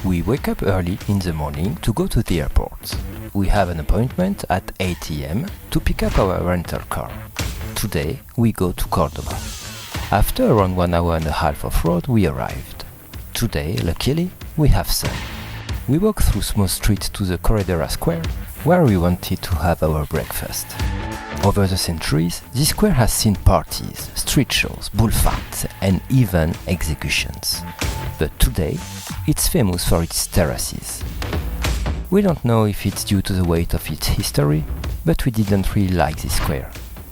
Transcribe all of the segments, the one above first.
We wake up early in the morning to go to the airport. We have an appointment at 8 a.m. to pick up our rental car. Today we go to Cordoba. After around 1 hour and a half of road, we arrived. Today, luckily, we have sun. We walk through small streets to the Corredera Square, where we wanted to have our breakfast. Over the centuries, this square has seen parties, street shows, bullfights, and even executions. But today, it's famous for its terraces. We don't know if it's due to the weight of its history, but we didn't really like this square.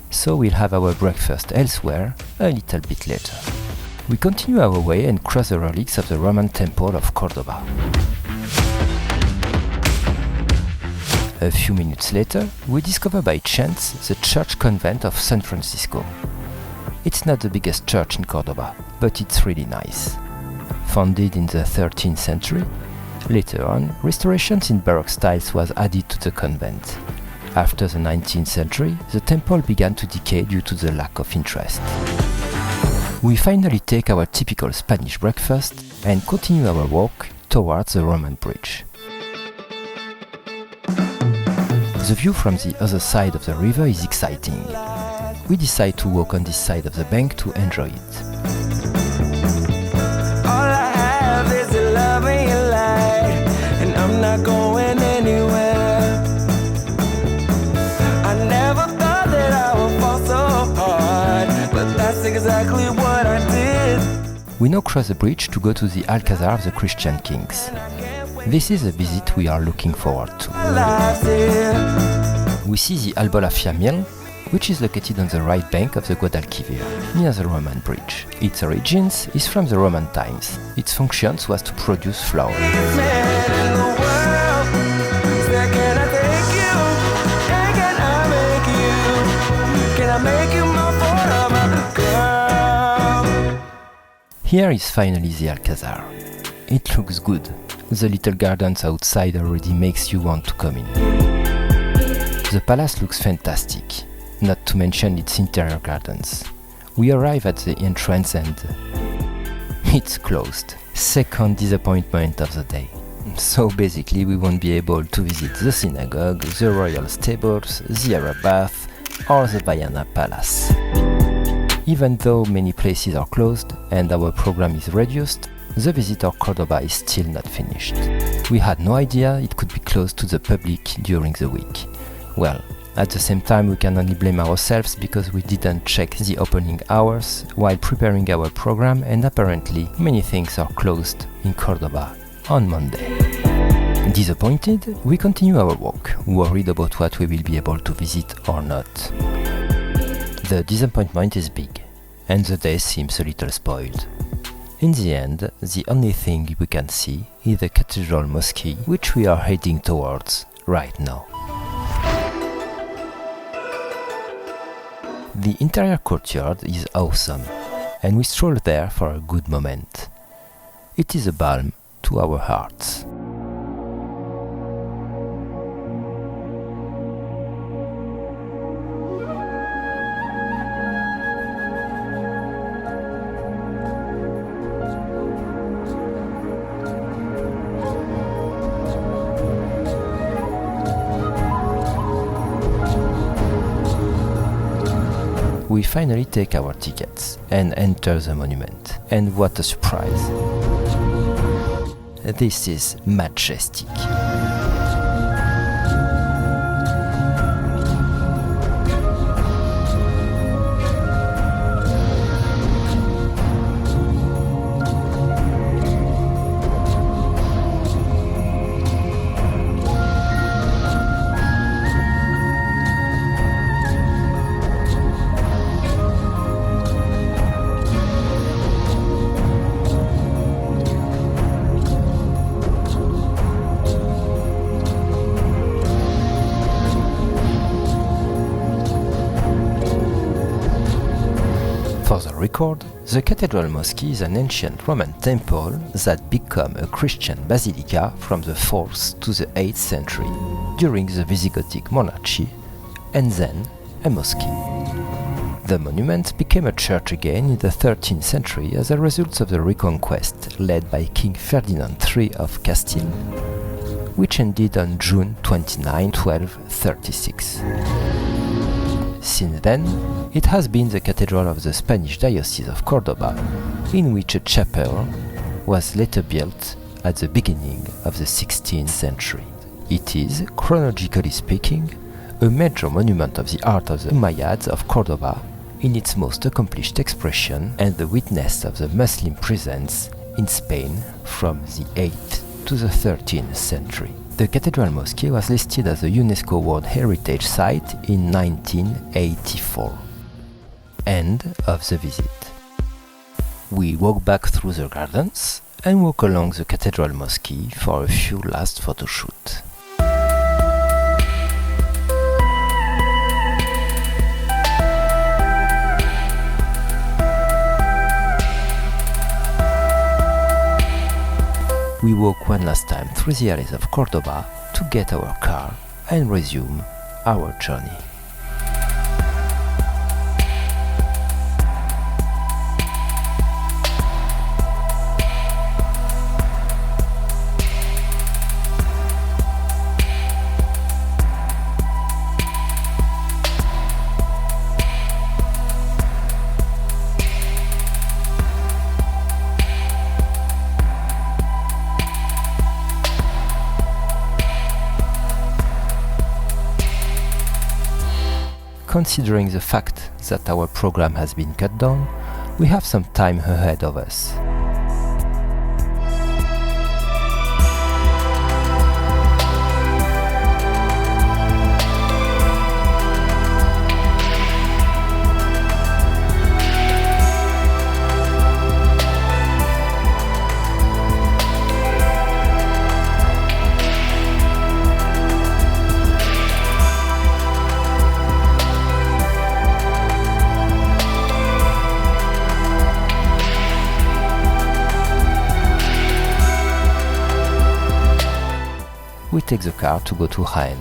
So we'll have our breakfast elsewhere a little bit later. We continue our way and cross the relics of the Roman temple of Cordoba. A few minutes later, we discover by chance the church convent of San Francisco. It's not the biggest church in Cordoba, but it's really nice. Founded in the 13th century, later on, restorations in Baroque styles was added to the convent. After the 19th century, the temple began to decay due to the lack of interest. We finally take our typical Spanish breakfast and continue our walk towards the Roman bridge. The view from the other side of the river is exciting. We decide to walk on this side of the bank to enjoy it. All I have is a love and your light, and I'm not going anywhere. I never thought that I would fall so hard, but that's exactly what I did. We now cross the bridge to go to the Alcazar of the Christian Kings. This is a visit we are looking forward to. We see the Albolafia mill, which is located on the right bank of the Guadalquivir, near the Roman bridge. Its origins is from the Roman times. Its function was to produce flour. Here is finally the Alcazar. It looks good. The little gardens outside already makes you want to come in. The palace looks fantastic, not to mention its interior gardens. We arrive at the entrance and it's closed. Second disappointment of the day. So basically we won't be able to visit the synagogue, the royal stables, the Arab bath or the Vaiana Palace. Even though many places are closed and our program is reduced, the visit of Cordoba is still not finished. We had no idea it could be closed to the public during the week. Well, at the same time we can only blame ourselves because we didn't check the opening hours while preparing our program, and apparently many things are closed in Cordoba on Monday. Disappointed, we continue our walk, worried about what we will be able to visit or not. The disappointment is big, and the day seems a little spoiled. In the end, the only thing we can see is the Cathedral Mosque, which we are heading towards right now. The interior courtyard is awesome, and we stroll there for a good moment. It is a balm to our hearts. We finally take our tickets and enter the monument. And what a surprise! This is majestic. For the record, the Cathedral Mosque is an ancient Roman temple that became a Christian basilica from the 4th to the 8th century during the Visigothic monarchy, and then a mosque. The The monument became a church again in the 13th century as a result of the reconquest led by King Ferdinand III of Castile, which ended on June 29, 1236. Since then, it has been the cathedral of the Spanish Diocese of Cordoba, in which a chapel was later built at the beginning of the 16th century. It is, chronologically speaking, a major monument of the art of the Umayyads of Cordoba in its most accomplished expression and the witness of the Muslim presence in Spain from the 8th to the 13th century. The Cathedral Mosque was listed as a UNESCO World Heritage Site in 1984. End of the visit. We walk back through the gardens and walk along the Cathedral Mosque for a few last photo shoots. We walk one last time through the alleys of Cordoba to get our car and resume our journey. Considering the fact that our program has been cut down, we have some time ahead of us. We take the car to go to Jaén,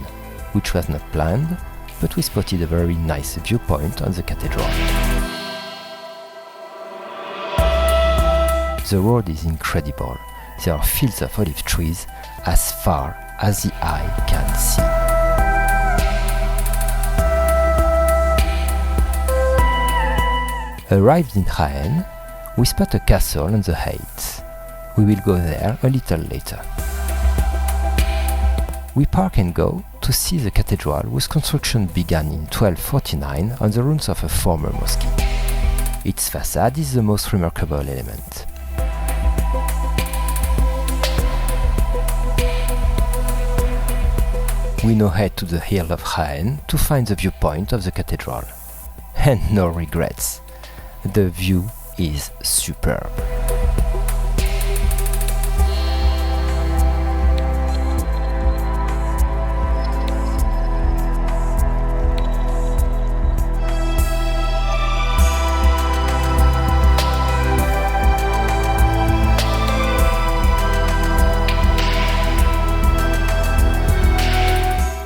which was not planned, but we spotted a very nice viewpoint on the cathedral. The road is incredible. There are fields of olive trees as far as the eye can see. Arrived in Jaén, we spot a castle on the heights. We will go there a little later. We park and go to see the cathedral whose construction began in 1249 on the ruins of a former mosque. Its facade is the most remarkable element. We now head to the hill of Jaén to find the viewpoint of the cathedral. And no regrets. The view is superb.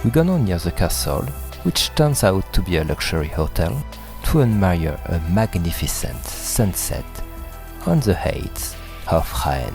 We go on near the castle, which turns out to be a luxury hotel, to admire a magnificent sunset on the heights of Jaén.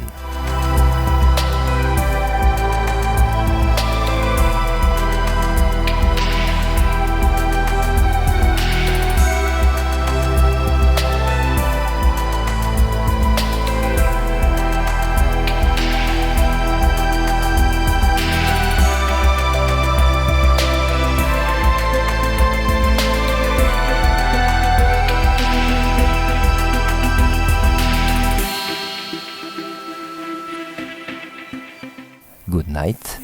Good night